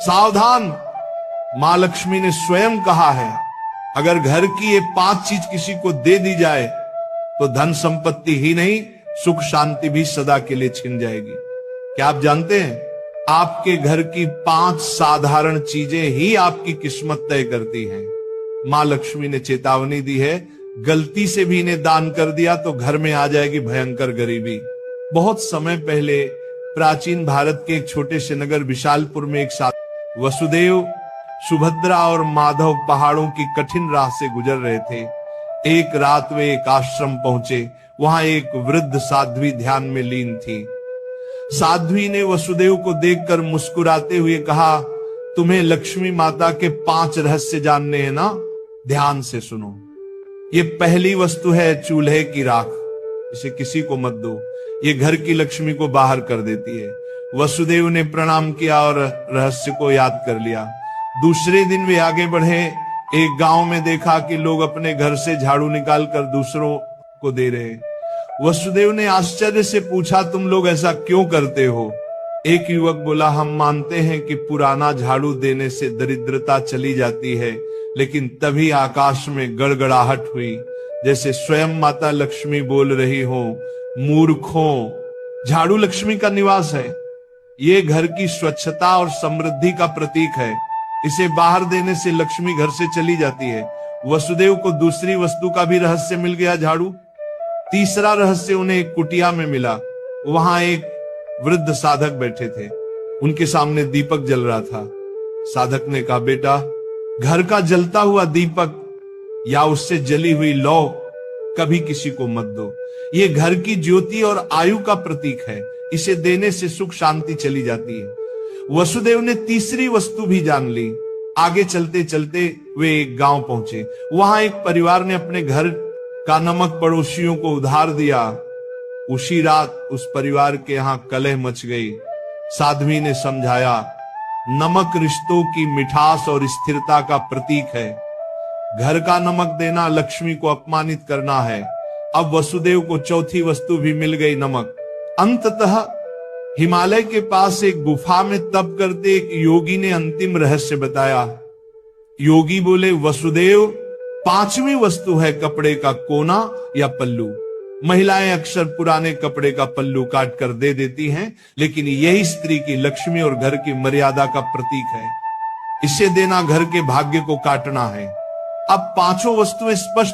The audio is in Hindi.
सावधान, मां लक्ष्मी ने स्वयं कहा है, अगर घर की ये 5 चीज किसी को दे दी जाए तो धन संपत्ति ही नहीं, सुख शांति भी सदा के लिए छिन जाएगी। क्या आप जानते हैं, आपके घर की 5 साधारण चीजें ही आपकी किस्मत तय करती हैं। मां लक्ष्मी ने चेतावनी दी है, गलती से भी इन्हें दान कर दिया तो घर में आ जाएगी भयंकर गरीबी। बहुत समय पहले प्राचीन भारत के एक छोटे से नगर विशालपुर में एक साधु वसुदेव, सुभद्रा और माधव पहाड़ों की कठिन राह से गुजर रहे थे। एक रात वे एक आश्रम पहुंचे। वहां एक वृद्ध साध्वी ध्यान में लीन थी। साध्वी ने वसुदेव को देखकर मुस्कुराते हुए कहा, तुम्हें लक्ष्मी माता के 5 रहस्य जानने हैं ना? ध्यान से सुनो। ये पहली वस्तु है चूल्हे की राख, इसे किसी को मत दो, ये घर की लक्ष्मी को बाहर कर देती है। वसुदेव ने प्रणाम किया और रहस्य को याद कर लिया। दूसरे दिन वे आगे बढ़े। एक गांव में देखा कि लोग अपने घर से झाड़ू निकालकर दूसरों को दे रहे। वसुदेव ने आश्चर्य से पूछा, तुम लोग ऐसा क्यों करते हो? एक युवक बोला, हम मानते हैं कि पुराना झाड़ू देने से दरिद्रता चली जाती है। लेकिन तभी आकाश में गड़गड़ाहट हुई, जैसे स्वयं माता लक्ष्मी बोल रही हो, मूर्खों, झाड़ू लक्ष्मी का निवास है। ये घर की स्वच्छता और समृद्धि का प्रतीक है। इसे बाहर देने से लक्ष्मी घर से चली जाती है। वसुदेव को दूसरी वस्तु का भी रहस्य मिल गया, झाड़ू। तीसरा रहस्य उन्हें एक कुटिया में मिला। वहां एक वृद्ध साधक बैठे थे। उनके सामने दीपक जल रहा था। साधक ने कहा, बेटा, घर का जलता हुआ दीपक या उससे जली हुई लौ कभी किसी को मत दो। ये घर की ज्योति और आयु का प्रतीक है। इसे देने से सुख शांति चली जाती है। वसुदेव ने तीसरी वस्तु भी जान ली। आगे चलते चलते वे एक गांव पहुंचे। वहां एक परिवार ने अपने घर का नमक पड़ोसियों को उधार दिया। उसी रात उस परिवार के यहां कलह मच गई। साध्वी ने समझाया, नमक रिश्तों की मिठास और स्थिरता का प्रतीक है। घर का नमक देना लक्ष्मी को अपमानित करना है। अब वसुदेव को चौथी वस्तु भी मिल गई, नमक। अंततः हिमालय के पास एक गुफा में तप करते एक योगी ने अंतिम रहस्य बताया। योगी बोले, वसुदेव, 5वीं वस्तु है कपड़े का कोना या पल्लू। महिलाएं अक्सर पुराने कपड़े का पल्लू काट कर दे देती हैं, लेकिन यही स्त्री की लक्ष्मी और घर की मर्यादा का प्रतीक है। इसे देना घर के भाग्य को काटना है। अब 5 वस्तुएं स्पष्ट